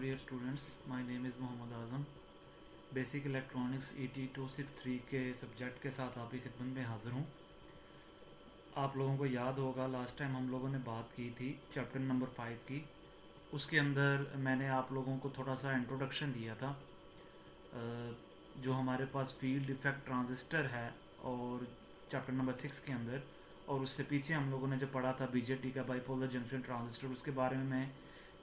dear students, my name is Mohammad Azam. Basic electronics ET 263 के subject के साथ आपकी खिदमत में हाज़िर हूँ। आप लोगों को याद होगा लास्ट टाइम हम लोगों ने बात की थी चैप्टर नंबर 5 की। उसके अंदर मैंने आप लोगों को थोड़ा सा इंट्रोडक्शन दिया था। जो हमारे पास फील्ड इफ़ेक्ट ट्रांजिस्टर है और चैप्टर नंबर 6 के अंदर, और उससे पीछे हम लोगों ने जो पढ़ा था BJT का बाइपोलर जंक्शन ट्रांजिस्टर, उसके बारे में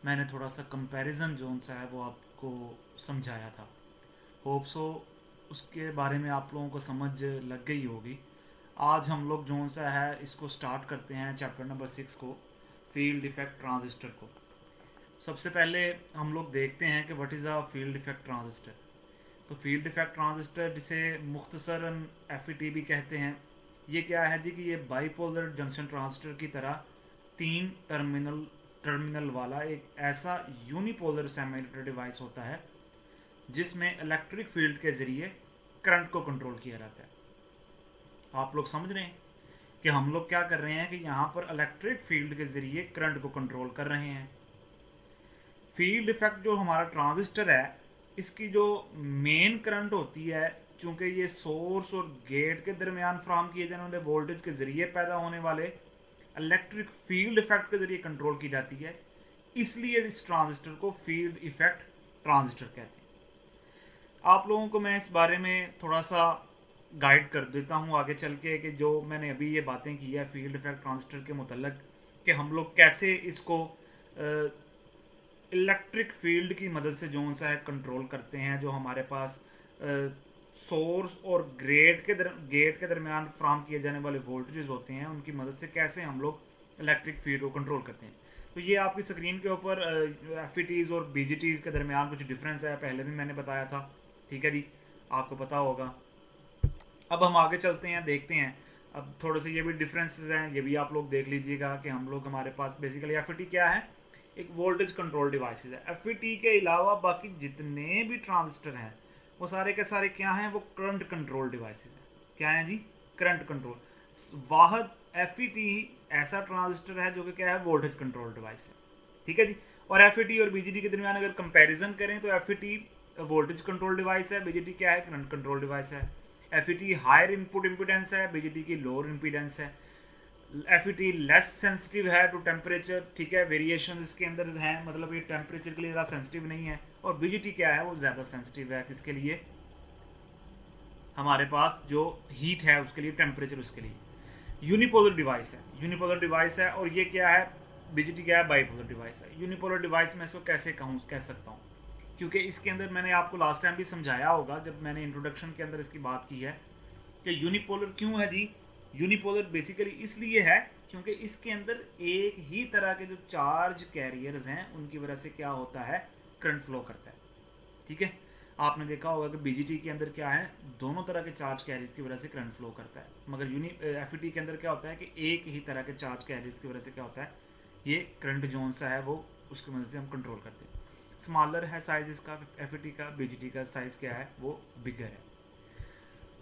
मैंने थोड़ा सा कंपैरिजन जोन सा है वो आपको समझाया था। होप सो उसके बारे में आप लोगों को समझ लग गई होगी। आज हम लोग जोन सा है इसको स्टार्ट करते हैं चैप्टर नंबर 6 को, फील्ड इफेक्ट ट्रांजिस्टर को। सबसे पहले हम लोग देखते हैं कि what is a field effect transistor. तो फील्ड इफेक्ट ट्रांजिस्टर, जिसे मुख्तसरन FET भी कहते हैं, ये क्या है जी कि ये बाइपोलर जंक्शन ट्रांजिस्टर की तरह 3 टर्मिनल वाला एक ऐसा यूनिपोलर सेमीकंडक्टर डिवाइस होता है जिसमें इलेक्ट्रिक फील्ड के ज़रिए करंट को कंट्रोल किया जाता है। आप लोग समझ रहे हैं कि हम लोग क्या कर रहे हैं कि यहाँ पर इलेक्ट्रिक फील्ड के ज़रिए करंट को कंट्रोल कर रहे हैं। फील्ड इफेक्ट जो हमारा ट्रांजिस्टर है, इसकी जो मेन करंट होती है, चूँकि ये सोर्स और गेट के दरमियान फ्राहम किए जाने वाले वोल्टेज के ज़रिए पैदा होने वाले इलेक्ट्रिक फील्ड इफेक्ट के ज़रिए कंट्रोल की जाती है, इसलिए इस ट्रांजिस्टर को फील्ड इफेक्ट ट्रांजिस्टर कहते हैं। आप लोगों को मैं इस बारे में थोड़ा सा गाइड कर देता हूँ आगे चल के कि जो मैंने अभी ये बातें की है फील्ड इफेक्ट ट्रांजिस्टर के मुतल्लक, कि हम लोग कैसे इसको इलेक्ट्रिक फील्ड की मदद से जो सा है कंट्रोल करते हैं। जो हमारे पास सोर्स और गेट के दरमियान फ्राहम किए जाने वाले वोल्टेजेस होते हैं, उनकी मदद से कैसे हम लोग इलेक्ट्रिक फील्ड को कंट्रोल करते हैं। तो ये आपकी स्क्रीन के ऊपर FETs और BJTs के दरमियान कुछ डिफरेंस है, पहले भी मैंने बताया था, ठीक है जी, आपको पता होगा। अब हम आगे चलते हैं, देखते हैं। अब थोड़े से ये भी डिफरेंसेस हैं, ये भी आप लोग देख लीजिएगा कि हम लोग, हमारे पास बेसिकली FET क्या है, एक वोल्टेज कंट्रोल डिवाइसेस है। FET के अलावा बाकी जितने भी ट्रांजिस्टर हैं वो सारे के सारे क्या हैं, वो करंट कंट्रोल डिवाइसेस हैं। क्या है जी, करंट कंट्रोल। वाहद FET ऐसा ट्रांजिस्टर है जो कि क्या है, वोल्टेज कंट्रोल डिवाइस है, ठीक है जी। और FET और BJT के दरमियान अगर कंपैरिजन करें तो FET वोल्टेज कंट्रोल डिवाइस है, BJT क्या है, करंट कंट्रोल डिवाइस है। FET हायर इनपुट इम्पीडेंस है, BJT की लोअर इम्पीडेंस है। FET लेस सेंसिटिव है टू टेम्परेचर, ठीक है, वेरिएशन इसके अंदर है, मतलब ये टेम्परेचर के लिए ज़्यादा सेंसिटिव नहीं है। और BJT क्या है, वो ज़्यादा सेंसिटिव है, किसके लिए, हमारे पास जो हीट है उसके लिए, टेम्परेचर उसके लिए। यूनिपोलर डिवाइस है, यूनिपोलर डिवाइस है। और ये क्या है, BJT क्या है, बाइपोलर डिवाइस है। यूनिपोलर डिवाइस में इसको कैसे कह सकता हूँ, क्योंकि इसके अंदर मैंने आपको लास्ट टाइम भी समझाया होगा जब मैंने इंट्रोडक्शन के अंदर इसकी बात की है कि यूनिपोलर क्यों है जी। यूनिपोलर बेसिकली इसलिए है क्योंकि इसके अंदर एक ही तरह के जो चार्ज कैरियर्स हैं उनकी वजह से क्या होता है, करंट फ्लो करता है, ठीक है। आपने देखा होगा कि BJT के अंदर क्या है, दोनों तरह के चार्ज कैरियर्स की वजह से करंट फ्लो करता है, मगर FET के अंदर क्या होता है कि एक ही तरह के चार्ज कैरियर्स की वजह से क्या होता है, ये करंट जोन सा है वो उसकी मदद से हम कंट्रोल करते हैं। स्मॉलर है साइज इसका FET का, BJT का साइज़ क्या है, वो बिगर है।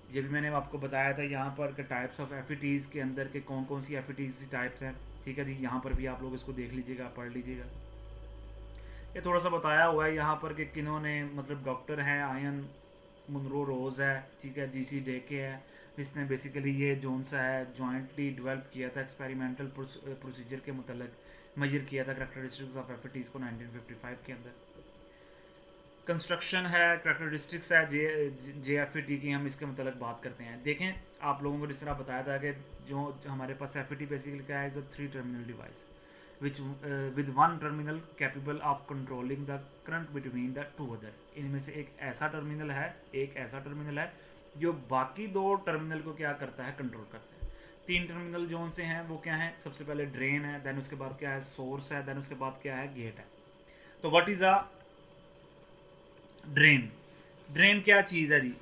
ये भी मैंने आपको बताया था यहाँ पर कि टाइप्स ऑफ FETs के अंदर के कौन कौन सी FETs टाइप्स हैं, ठीक है जी। यहाँ पर भी आप लोग इसको देख लीजिएगा, पढ़ लीजिएगा। ये थोड़ा सा बताया हुआ है यहाँ पर कि किन्होंने, मतलब डॉक्टर हैं आयन मुनरो रोज़ है, ठीक है, GC डेके है, जिसने बेसिकली ये जोन सा है जॉइंटली डेवलप किया था, एक्सपेरिमेंटल प्रोसीजर के मतलब मेजर किया था करेक्टरिस्टिक्स ऑफ FETs को 1955 के अंदर। कंस्ट्रक्शन है, करेक्टरिस्टिक्स है JFET की, हम इसके मतलब बात करते हैं। देखें, आप लोगों को जिस तरह बताया था कि जो हमारे पास FET बेसिकली क्या है, 3 terminal device which with 1 terminal capable of controlling the current between the 2 other. इनमें से एक ऐसा टर्मिनल है जो बाकी 2 टर्मिनल को क्या करता है, कंट्रोल करता है। 3 टर्मिनल जोन से हैं वो क्या है, सबसे पहले ड्रेन है, देन उसके बाद क्या है, सोर्स है, देन उसके बाद क्या है, गेट है। तो what is a drain. Drain क्या चीज़ है जी,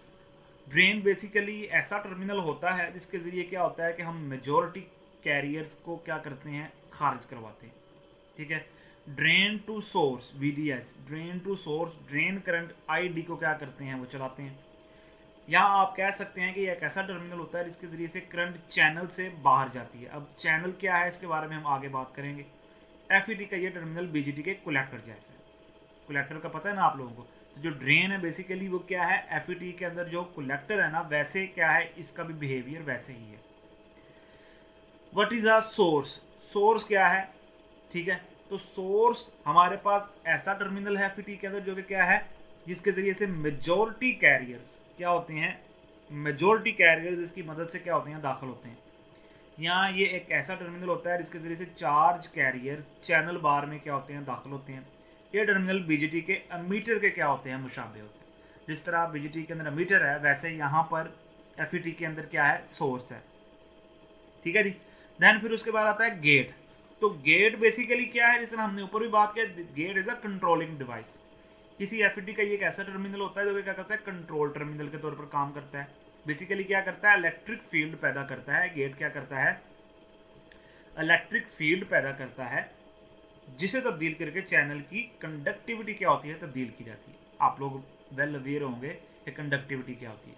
ड्रेन बेसिकली ऐसा टर्मिनल होता है जिसके ज़रिए क्या होता है कि हम मेजॉरिटी कैरियर्स को क्या करते हैं, खारिज करवाते हैं, ठीक है। Drain to source VDS, drain to source, drain current ID को क्या करते हैं, वो चलाते हैं। या आप कह सकते हैं कि एक ऐसा टर्मिनल होता है जिसके ज़रिए से करंट चैनल से बाहर जाती है। अब चैनल क्या है, इसके बारे में हम आगे बात करेंगे। FET का ये टर्मिनल BJT के कलेक्टर जैसा है, कलेक्टर का पता है ना आप लोगों को। तो जो ड्रेन है बेसिकली वो क्या है, एफईटी के अंदर जो कलेक्टर है ना, वैसे क्या है इसका भी बिहेवियर वैसे ही है। What is a source, source क्या है, ठीक है। तो सोर्स हमारे पास ऐसा टर्मिनल है एफईटी के अंदर जो कि क्या है, जिसके जरिए से मेजोरिटी कैरियर्स क्या होते हैं, मेजोरिटी कैरियर्स इसकी मदद से क्या होते हैं, दाखिल होते हैं। यहाँ ये एक ऐसा टर्मिनल होता है जिसके जरिए से चार्ज कैरियर चैनल बार में क्या होते हैं, दाखिल होते हैं। ये टर्मिनल बीजीटी के अमीटर के क्या होते हैं, मुशाबे होते हैं। जिस तरह बीजीटी के अंदर अमीटर है वैसे यहाँ पर एफईटी के अंदर क्या है, सोर्स है, ठीक है जी। देन फिर उसके बाद आता है गेट। तो गेट बेसिकली क्या है, जिस तरह हमने ऊपर भी बात किया, gate is a controlling device. किसी एफईटी का ये एक ऐसा टर्मिनल होता है जो क्या करता है, कंट्रोल टर्मिनल के तौर पर काम करता है। बेसिकली क्या करता है, इलेक्ट्रिक फील्ड पैदा करता है। गेट क्या करता है, इलेक्ट्रिक फील्ड पैदा करता है, जिसे तब्दील करके चैनल की कंडक्टिविटी क्या होती है, तब्दील की जाती है। आप लोग वेल अवेयर होंगे कि कंडक्टिविटी क्या होती है,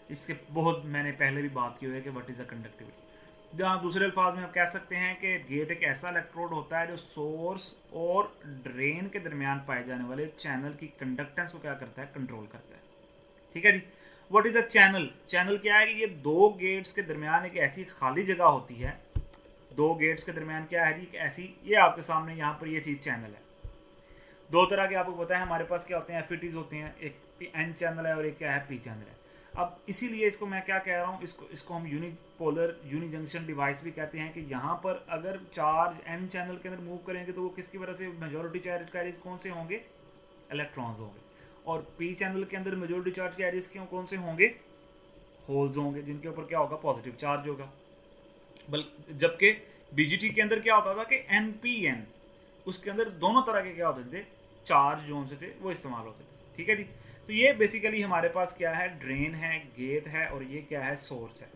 इसके बहुत मैंने पहले भी बात की हुई है कि व्हाट इज अ कंडक्टिविटी। जहाँ दूसरे अल्फाज में आप कह सकते हैं कि गेट एक ऐसा इलेक्ट्रोड होता है जो सोर्स और ड्रेन के दरमियान पाए जाने वाले चैनल की कंडक्टेंस को क्या करता है, कंट्रोल करता है, ठीक है जी। What is a channel, channel क्या है कि ये दो गेट्स के दरमियान एक ऐसी खाली जगह होती है, दो गेट्स के दरमियान क्या है जी, एक ऐसी, ये आपके सामने यहाँ पर ये चीज़ चैनल है। दो तरह के आपको पता है हमारे पास क्या होते हैं, एफईटीज होते हैं, एक एन चैनल है और एक क्या है, पी चैनल है। अब इसीलिए इसको मैं क्या कह रहा हूँ, इसको हम यूनिपोलर यूनि जंक्शन डिवाइस भी कहते हैं कि यहाँ पर अगर चार्ज एन चैनल के अंदर मूव करेंगे तो वो किसकी वजह से, मेजोरिटी चार्ज कैरियर्स कौन से होंगे, इलेक्ट्रॉन्स होंगे। और पी चैनल के अंदर मेजोरिटी चार्ज कैरियर्स क्यों कौन से होंगे, होल्स होंगे, जिनके ऊपर क्या होगा, पॉजिटिव चार्ज होगा। जबकि बीजीटी के अंदर क्या होता था कि एनपीएन, उसके अंदर दोनों तरह के क्या होते थे, चार्ज जो से थे वो इस्तेमाल होते थे, ठीक है जी। तो ये बेसिकली हमारे पास क्या है, ड्रेन है, गेट है और ये क्या है, सोर्स है,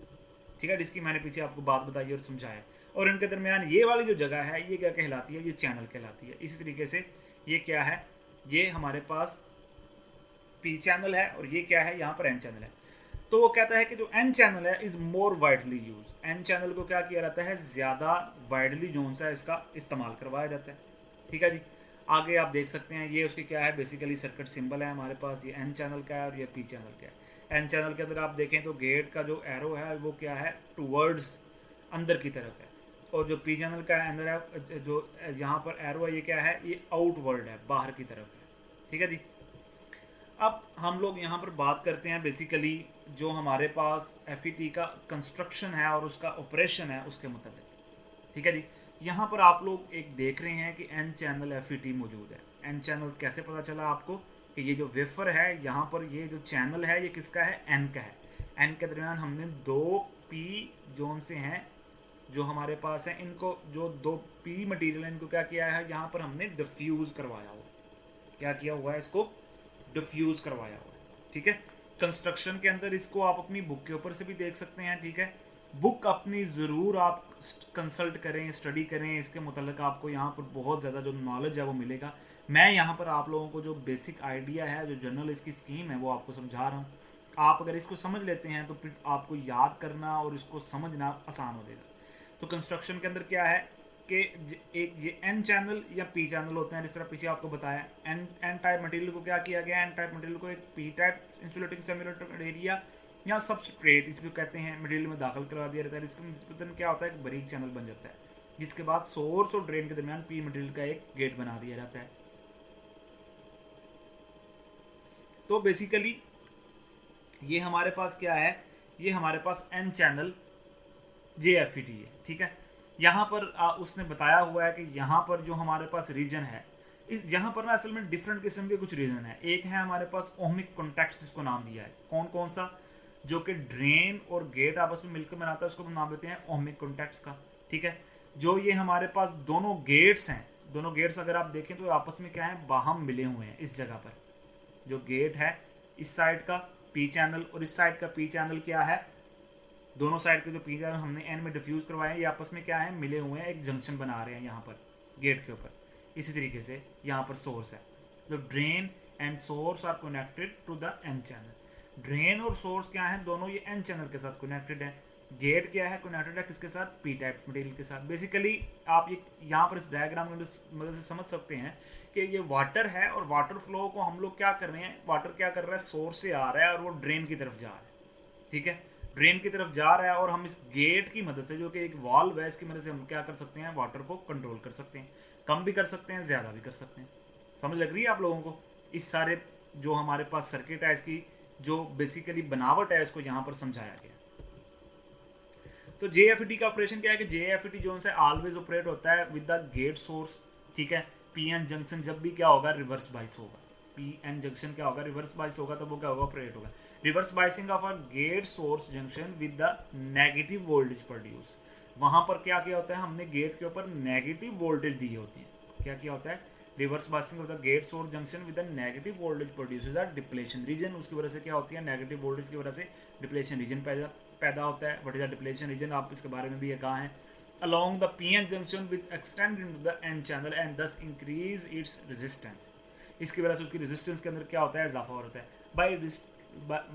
ठीक है, जिसकी मैंने पीछे आपको बात बताई और समझाया। और इनके दरमियान ये वाली जो जगह है ये क्या कहलाती है, ये चैनल कहलाती है। इसी तरीके से ये क्या है, ये हमारे पास पी चैनल है और ये क्या है, यहाँ पर एन चैनल है। तो वो कहता है कि जो एन चैनल है is more widely use, N channel को क्या किया जाता है, ज़्यादा वाइडली जो सा इसका इस्तेमाल करवाया जाता है, ठीक है जी। आगे आप देख सकते हैं ये उसकी क्या है, बेसिकली सर्किट सिंबल है हमारे पास, ये एन चैनल का है और ये पी चैनल का है। एन चैनल के अंदर आप देखें तो गेट का जो एरो है वो क्या है, टूवर्ड्स अंदर की तरफ है, और जो पी चैनल का अंदर है जो यहाँ पर एरो है ये क्या है, ये आउटवर्ड है, बाहर की तरफ है, ठीक है जी। अब हम लोग यहाँ पर बात करते हैं बेसिकली जो हमारे पास एफईटी का कंस्ट्रक्शन है और उसका ऑपरेशन है उसके मतलब, ठीक है जी। यहाँ पर आप लोग एक देख रहे हैं कि एन चैनल एफईटी मौजूद है। एन चैनल कैसे पता चला आपको कि ये जो वेफर है यहाँ पर ये जो चैनल है ये किसका है, एन का है। एन के दरमियान हमने दो पी जोन से हैं जो हमारे पास हैं, इनको जो दो पी मटेरियल है इनको क्या किया है, यहाँ पर हमने डिफ्यूज़ करवाया हुआ, क्या किया हुआ है, इसको डिफ्यूज़ करवाया हुआ है, ठीक है। कंस्ट्रक्शन के अंदर इसको आप अपनी बुक के ऊपर से भी देख सकते हैं, ठीक है। बुक अपनी ज़रूर आप कंसल्ट करें, स्टडी करें, इसके मुतल्लिक आपको यहाँ पर बहुत ज़्यादा जो नॉलेज है वो मिलेगा। मैं यहाँ पर आप लोगों को जो बेसिक आइडिया है, जो जनरल इसकी स्कीम है वो आपको समझा रहा हूँ। आप अगर इसको समझ लेते हैं तो फिर आपको याद करना और इसको समझना आसान हो जाएगा। तो कंस्ट्रक्शन के अंदर क्या है कि एक ये एन चैनल या पी चैनल होते हैं, जिस तरह पीछे आपको बताया। एन टाइप मटेरियल को क्या किया गया, एन टाइप मटेरियल को एक P type insulating semiconductor area या सबस्ट्रेट इसको कहते हैं मटेरियल में दाखिल करवा दिया जाता है। इसके क्या होता है, एक बारीक चैनल बन जाता है, जिसके बाद सोर्स और ड्रेन के दरमियान पी मटेरियल का एक गेट बना दिया जाता है। तो बेसिकली ये हमारे पास क्या है, ये हमारे पास एन चैनल JFET है, ठीक है। यहाँ पर उसने बताया हुआ है कि यहाँ पर जो हमारे पास रीजन है, यहाँ पर ना असल में डिफरेंट किस्म के कुछ रीजन है। एक है हमारे पास ओहमिक कॉन्टैक्ट्स, जिसको नाम दिया है, कौन कौन सा, जो कि ड्रेन और गेट आपस में मिलकर बनाता है, उसको हम नाम देते हैं ओहमिक कॉन्टैक्ट्स का, ठीक है। जो ये हमारे पास दोनों गेट्स हैं, दोनों गेट्स अगर आप देखें तो आपस में क्या है, बाहम मिले हुए हैं। इस जगह पर जो गेट है इस साइड का पी चैनल और इस साइड का पी चैनल क्या है, दोनों साइड के जो पी चैनल हमने एन में डिफ्यूज करवाए हैं ये आपस में क्या है, मिले हुए हैं, एक जंक्शन बना रहे हैं यहाँ पर गेट के ऊपर। इसी तरीके से यहाँ पर सोर्स है, तो drain and source are connected to the N channel. Drain और सोर्स क्या है, दोनों ये एन चैनल के साथ कनेक्टेड है। गेट क्या है, कनेक्टेड है किसके साथ, पी टाइप मटेरियल के साथ। बेसिकली आप ये यहाँ पर इस डायग्राम में मदद से समझ सकते हैं कि ये वाटर है और वाटर फ्लो को हम लोग क्या कर रहे हैं, वाटर क्या कर रहा है, सोर्स से आ रहा है और वो ड्रेन की तरफ जा रहा है, ठीक है, ड्रेन की तरफ जा रहा है और हम इस गेट की मदद से, जो कि एक वाल्व है, इसकी मदद से हम क्या कर सकते हैं, वाटर को कंट्रोल कर सकते हैं, कम भी कर सकते हैं, ज़्यादा भी कर सकते हैं। समझ लग रही है आप लोगों को? इस सारे जो हमारे पास सर्किट है, इसकी जो बेसिकली बनावट है, इसको यहाँ पर समझाया गया। तो JFET का ऑपरेशन क्या है कि JFET जो है ऑलवेज ऑपरेट होता है विद द गेट सोर्स, ठीक है। PN जंक्शन जब भी क्या होगा, रिवर्स बाइस होगा, PN जंक्शन क्या होगा, रिवर्स बाइस होगा, तो वो क्या होगा, ऑपरेट होगा। Reverse biasing of a gate source junction with the negative voltage produce, वहां पर क्या किया होता है, हमने गेट के ऊपर नेगेटिव वोल्टेज दी होती है। क्या किया होता है, reverse biasing of the gate source junction with the negative voltage produces the depletion region, उसकी वजह से क्या होती है, नेगेटिव वोल्टेज की वजह से डिप्लेशन रीजन पैदा होता है। What is the depletion reason, आप इसके बारे में भी ये कहा है। along the PN junction which extend into the N channel and thus increase its resistance, इसकी वजह से उसकी रेजिस्टेंस के अंदर क्या होता है, इजाफा होता है।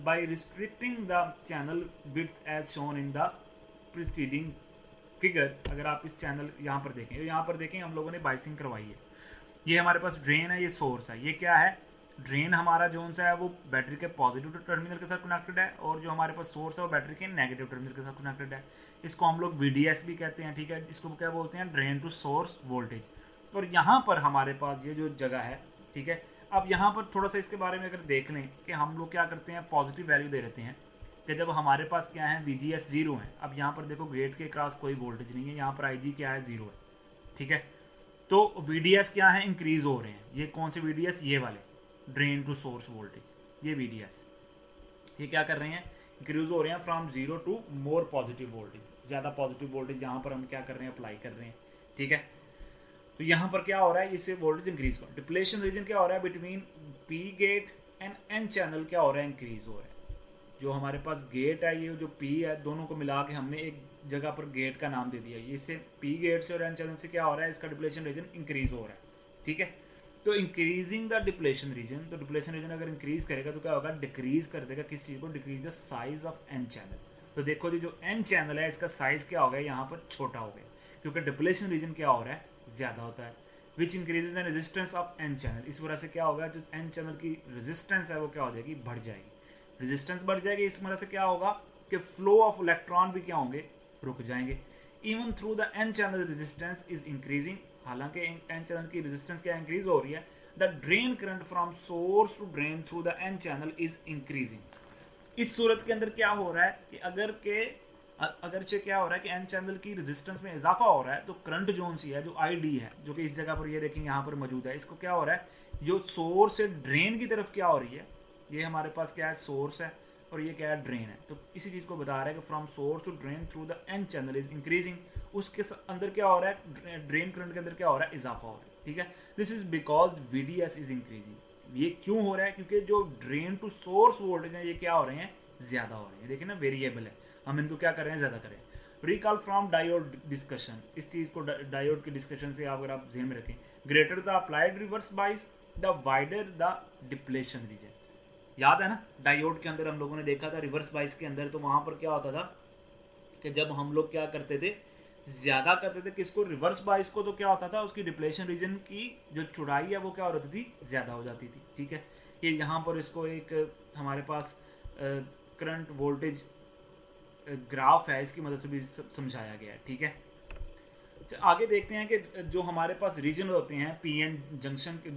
by restricting the channel width as shown in the preceding figure, अगर आप इस चैनल यहाँ पर देखें, यहाँ पर देखें हम लोगों ने बाइसिंग करवाई है, ये हमारे पास ड्रेन है, ये सोर्स है, ये क्या है, ड्रेन हमारा जो सा है वो बैटरी के पॉजिटिव टर्मिनल के साथ कनेक्टेड है, और जो हमारे पास सोर्स है वो बैटरी के नेगेटिव टर्मिनल के साथ कनेक्टेड है। इसको हम लोग VDS भी कहते हैं, ठीक है। इसको क्या बोलते हैं, ड्रेन टू सोर्स वोल्टेज। और यहाँ पर हमारे पास ये जो जगह है, ठीक है, अब यहाँ पर थोड़ा सा इसके बारे में अगर देख लें कि हम लोग क्या करते हैं, पॉजिटिव वैल्यू दे देते हैं कि जब हमारे पास क्या है, VGS 0 है। अब यहाँ पर देखो गेट के क्रॉस कोई वोल्टेज नहीं है, यहाँ पर IG क्या है, 0 है, ठीक है। तो VDS क्या है, इंक्रीज हो रहे हैं। ये कौन से VDS, ये वाले ड्रेन टू सोर्स वोल्टेज, ये VDS, ये क्या कर रहे हैं, इंक्रीज हो रहे हैं from 0 to more positive voltage, ज़्यादा पॉजिटिव वोल्टेज यहाँ पर हम क्या कर रहे हैं, अप्लाई कर रहे हैं, ठीक है। तो यहाँ पर क्या हो रहा है, इससे वोल्टेज इंक्रीज कर, डिप्लेशन रीजन क्या हो रहा है, between P gate and N channel क्या हो रहा है, इंक्रीज हो रहा है। जो हमारे पास गेट है, ये जो P है, दोनों को मिला के हमने एक जगह पर गेट का नाम दे दिया, इससे P गेट से और N चैनल से क्या हो रहा है, इसका डिप्लेशन रीजन इंक्रीज हो रहा है, ठीक है। तो इंक्रीजिंग द डिप्लेशन रीजन, तो डिप्लेशन रीजन अगर इंक्रीज करेगा तो क्या होगा, डिक्रीज कर देगा किस चीज़ को, decrease the size of N channel. तो देखो जी, जो N चैनल है इसका साइज क्या हो गया, यहाँ पर छोटा हो गया, क्योंकि डिप्लेशन रीजन क्या हो रहा है, ज़्यादा होता है। विच increases the resistance of N channel, इस वजह से क्या होगा, जो N चैनल की रेजिस्टेंस है वो क्या हो जाएगी, बढ़ जाएगी। रेजिस्टेंस बढ़ जाएगी, इस वजह से क्या होगा कि फ्लो ऑफ इलेक्ट्रॉन भी क्या होंगे, रुक जाएंगे। Even through the N channel resistance is increasing, हालांकि N चैनल की रेजिस्टेंस क्या इंक्रीज हो रही है, the drain current from source to drain through the N channel is increasing. इस सूरत के अंदर क्या हो रहा है कि अगरचे क्या हो रहा है कि N चैनल की रेजिस्टेंस में इजाफा हो रहा है, तो करंट जोन सी है, जो ID है, जो कि इस जगह पर ये देखेंगे यहाँ पर मौजूद है, इसको क्या हो रहा है, जो सोर्स से ड्रेन की तरफ क्या हो रही है, ये हमारे पास क्या है, सोर्स है, और ये क्या है, ड्रेन है। तो इसी चीज़ को बता रहा है कि from source to drain through the N channel is increasing, उसके अंदर क्या हो रहा है, ड्रेन करंट के अंदर क्या हो रहा है, इजाफा हो रहा है, ठीक है। This is because VDS is increasing. ये क्यों हो रहा है, क्योंकि जो ड्रेन टू सोर्स वोल्टेज है ये क्या हो रहे हैं, ज़्यादा हो रहे हैं। देखिए ना, वेरिएबल है, हम इनको क्या कर रहे हैं, ज़्यादा करें। रिकॉल फ्रॉम डायोड डिस्कशन, इस चीज़ को डायोड के डिस्कशन से अगर आप ध्यान में रखें, greater the applied reverse bias the wider the depletion reason. याद है ना, डायोड के अंदर हम लोगों ने देखा था रिवर्स बाइस के अंदर, तो वहाँ पर क्या होता था कि जब हम लोग क्या करते थे, ज़्यादा करते थे किसको, रिवर्स बाइस को, तो क्या होता था, उसकी डिप्लेशन रीजन की जो चौड़ाई है वो क्या हो जाती थी, ज़्यादा हो जाती थी, ठीक है। ये यहाँ पर इसको एक हमारे पास करंट वोल्टेज ग्राफ है, इसकी मदद से भी समझाया गया है, ठीक है। तो आगे देखते हैं कि जो हमारे पास रीजन होते हैं PN जंक्शन के,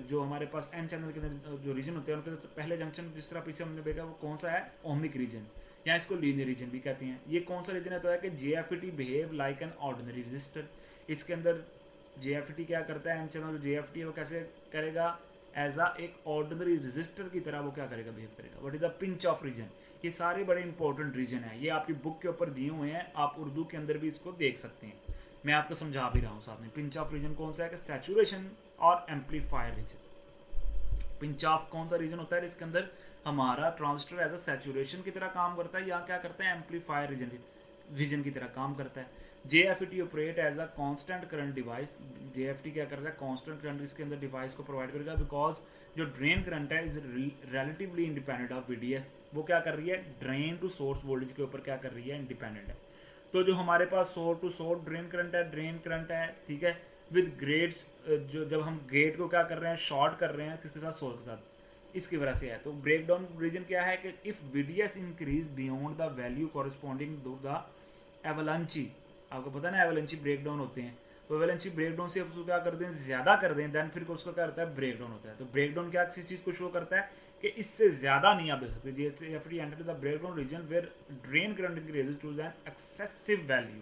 जो हमारे पास N चैनल के अंदर जो रीजन होते हैं उनके पहले जंक्शन जिस तरह पीछे हमने देखा वो कौन सा है, ओमिक रीजन, या इसको लीनियर रीजन भी कहते हैं। ये कौन सा रीजन होता है कि JFET behave like an ordinary register. इसके अंदर JFET क्या करता है, N चैनल जो JFET है वो कैसे करेगा, एज आ एक ऑर्डिनरी रजिस्टर की तरह वो क्या करेगा, बिहेव करेगा। What is the pinch off region, ये सारे बड़े इंपॉर्टेंट रीजन है, ये आपकी बुक के ऊपर दिए हुए हैं, आप उर्दू के अंदर भी इसको देख सकते हैं, मैं आपको समझा भी रहा हूँ साथ में। पिंच ऑफ रीजन कौन सा है कि सैचुरेशन और एम्पलीफायर रीजन। पिंच ऑफ कौन सा रीजन होता है, इसके अंदर हमारा ट्रांजिस्टर एज अ सैचुरेशन की तरह काम करता है, या क्या करता है, एम्पलीफायर रीजन की तरह काम करता है। JFET operate as a constant current device, JFET क्या करता है, कांस्टेंट करंट इसके अंदर डिवाइस को प्रोवाइड करेगा, बिकॉज जो ड्रेन करंट है is relatively independent of VDS। वो क्या कर रही है, ड्रेन टू सोर्स वोल्टेज के ऊपर क्या कर रही है, इंडिपेंडेंट है। तो जो हमारे पास source to source drain current है, ठीक है, विद ग्रेट जो जब हम गेट को क्या कर रहे हैं, शॉर्ट कर रहे हैं किसके साथ, सोर्स के साथ, इसकी वजह से है। तो ब्रेक डाउन रीजन क्या है कि if VDS increase beyond the value corresponding to the avalanche, आपको पता है ना एवलांची ब्रेक डाउन होते हैं, तो एवलांची ब्रेक डाउन से उसको क्या कर दें, ज़्यादा कर दें, देन फिर उसको क्या करता है, ब्रेक डाउन होता है। तो ब्रेक डाउन क्या किस चीज़ को शो करता है कि इससे ज़्यादा नहीं आप दे सकते। JFET enter the break down region where drain current increases to an excessive value,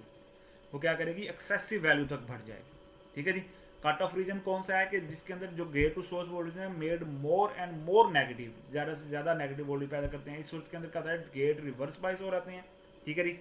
वो क्या करेगी, एक्सेसिव वैल्यू तक बढ़ जाएगी। ठीक है जी। कट ऑफ रीजन कौन सा है कि जिसके अंदर जो गेट टू सोर्स वोल्टेज है made more and more negative, ज़्यादा से ज़्यादा नेगेटिव वोल्टेज पैदा करते हैं। इस सूत्र के अंदर क्या होता है, गेट रिवर्स बाइस हो जाते हैं। ठीक है जी।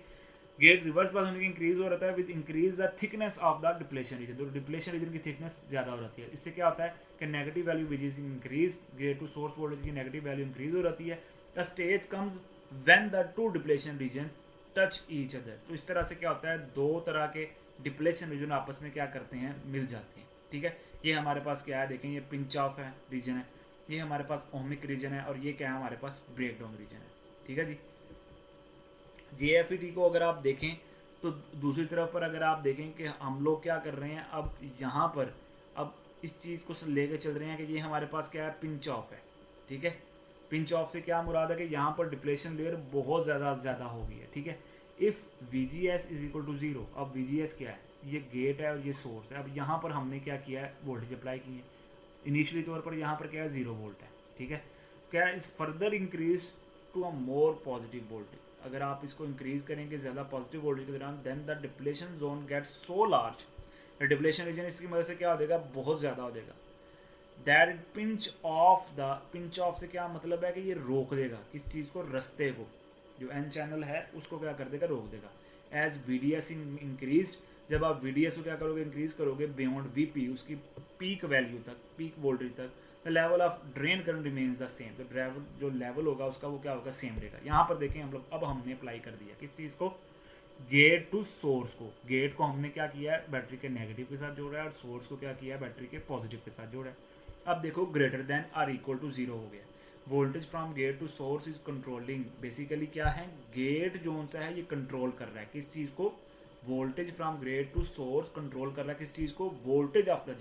गेट रिवर्स बाइस होने की इंक्रीज हो रहता है with increase the thickness of the depletion region, तो डिप्लेशन रीजन की थिकनेस ज़्यादा हो जाती है। इससे क्या होता है कि negative value which is increase, gate to source voltage की नेगेटिव वैल्यू इंक्रीज हो जाती है। The stage comes when the two depletion region touch each other, तो इस तरह से क्या होता है, दो तरह के डिप्लेशन रीजन आपस में क्या करते हैं, मिल जाते हैं। ठीक है। ये हमारे पास क्या है, देखें ये पिंच ऑफ है रीजन है, ये हमारे पास ओमिक रीजन है, और ये क्या है हमारे पास ब्रेक डाउन रीजन है। ठीक है जी। JFET को अगर आप देखें तो दूसरी तरफ पर अगर आप देखें कि हम लोग क्या कर रहे हैं, अब यहाँ पर अब इस चीज़ को लेकर चल रहे हैं कि ये हमारे पास क्या है, पिंच ऑफ है। ठीक है। पिंच ऑफ से क्या मुराद है कि यहाँ पर डिप्लेशन लेयर बहुत ज़्यादा हो गई है। ठीक है। If VGS is equal to 0, अब VGS क्या है, ये गेट है और ये सोर्स है। अब यहाँ पर हमने क्या किया है, वोल्टेज अप्लाई की है। इनिशियली तौर पर यहाँ पर क्या है, 0 वोल्ट है। ठीक है। क्या is further increase to a more positive voltage, अगर आप इसको इंक्रीज करेंगे ज़्यादा पॉजिटिव वोल्टेज के दौरान, then the depletion zone get so large, depletion region इसकी मदद से क्या हो जाएगा, बहुत ज़्यादा हो जाएगा। दैट पिंच ऑफ से क्या मतलब है कि ये रोक देगा किस चीज़ को, रस्ते को, जो N चैनल है उसको क्या कर देगा, रोक देगा। एज VDS इंक्रीज, जब आप VDS को क्या करोगे, इंक्रीज करोगे बियॉन्ड VP, उसकी पीक वैल्यू तक, पीक वोल्टेज तक, the level of drain current remains the same, तो ड्राइवर जो लेवल होगा उसका वो क्या होगा, सेम रहेगा। यहाँ पर देखें हम लोग, अब हमने अप्लाई कर दिया किस चीज़ को, गेट टू सोर्स को, गेट को हमने क्या किया है, बैटरी के नेगेटिव के साथ जोड़ा है, और सोर्स को क्या किया है, बैटरी के पॉजिटिव के साथ जोड़ा है। अब देखो greater than or equal to 0 हो गया। Voltage from gate to source is controlling, basically क्या है, गेट जोन सा है ये कंट्रोल कर रहा है किस चीज़ को, voltage from gate to source control कर रहा है किस चीज़ को, वोल्टेज ऑफ द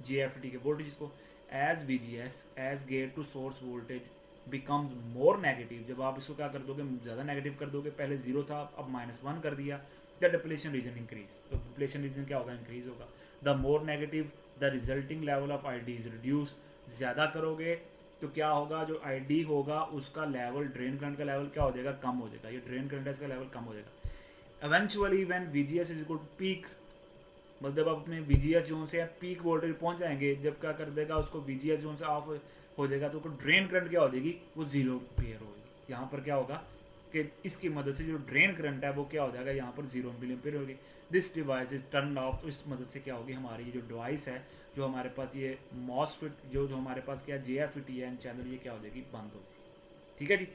JFET के वोल्टेज को। As VGS, as gate to source voltage becomes more negative, जब आप इसको क्या कर दोगे, ज़्यादा नेगेटिव कर दोगे, पहले 0 था अब -1 कर दिया, द डिप्लेशन रीजन इंक्रीज, तो डिप्लेशन रीजन क्या होगा, इंक्रीज होगा। The more negative the resulting level of ID is reduce, ज़्यादा करोगे तो क्या होगा, जो ID होगा उसका लेवल, ड्रेन करंट का लेवल क्या हो जाएगा, कम हो जाएगा, ये ड्रेन करंट है इसका लेवल कम हो जाएगा। Eventually when VGS is equal to peak, मतलब आप अपने VGS जोन से पीक वोल्टेज पहुंच जाएंगे, जब क्या कर देगा उसको, VGS जोन से ऑफ हो जाएगा तो ड्रेन करंट क्या हो जाएगी, वो 0 पेयर होगी। यहाँ पर क्या होगा कि इसकी मदद से जो ड्रेन करंट है वो क्या हो जाएगा, यहाँ पर 0 मिलीएम्पियर होगी। This device is turn off, तो इस मदद से क्या होगी, हमारी ये जो डिवाइस है, जो हमारे पास ये MOSFET जो हमारे पास क्या JFET है चैनल, ये क्या हो जाएगी, बंद हो जाएगी। ठीक है जी।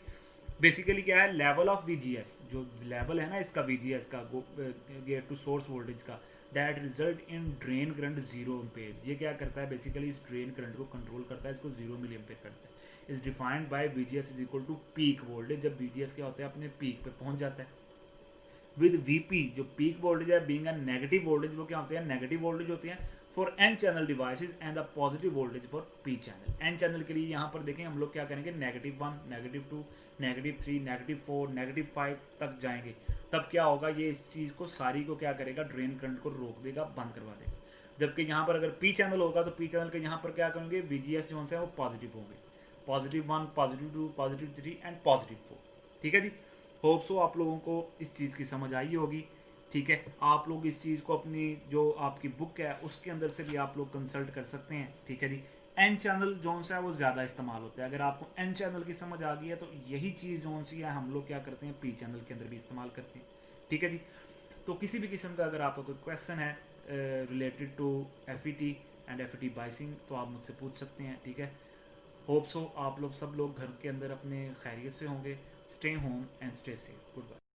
बेसिकली क्या है, लेवल ऑफ VGS, जो लेवल है ना इसका VGS का, गेट टू सोर्स वोल्टेज का, that result in drain current 0 ampere, ये क्या करता है, बेसिकली इस ड्रेन करंट को कंट्रोल करता है, इसको 0 मिली एम्पेयर करता है। Is defined by VGS is equal to peak voltage, जब VGS क्या होता है, अपने पीक पे पहुंच जाता है। विद VP, जो पीक वोल्टेज है, बीइंग अ नेगेटिव वोल्टेज, वो क्या होते हैं, नेगेटिव वोल्टेज होते हैं for N channel devices and the positive voltage for P channel. N channel के लिए यहाँ पर देखें हम लोग क्या करेंगे, -1, -2, -3, -4, -5 तक जाएंगे, तब क्या होगा, ये इस चीज़ को सारी को क्या करेगा, ड्रेन करंट को रोक देगा, बंद करवा देगा। जबकि यहाँ पर अगर P चैनल होगा तो P चैनल के यहाँ पर क्या करेंगे, VGS जो है वो पॉजिटिव होंगे, +1, +2, +3 एंड +4। ठीक है जी। होप सो आप लोगों को इस चीज़ की समझ आई होगी। ठीक है। आप लोग इस चीज़ को अपनी जो आपकी बुक है उसके अंदर से भी आप लोग कंसल्ट कर सकते हैं। ठीक है जी। N चैनल जोन सा है वो ज़्यादा इस्तेमाल होता है। अगर आपको N चैनल की समझ आ गई है तो यही चीज़ जोन सी है हम लोग क्या करते हैं, P चैनल के अंदर भी इस्तेमाल करते हैं। ठीक है जी। तो किसी भी किस्म का अगर आपका कोई क्वेश्चन है related to FET and FET biasing तो आप मुझसे पूछ सकते हैं। ठीक है। होप सो आप लोग सब लोग घर के अंदर अपने खैरियत से होंगे। Stay home and stay safe. Good bye.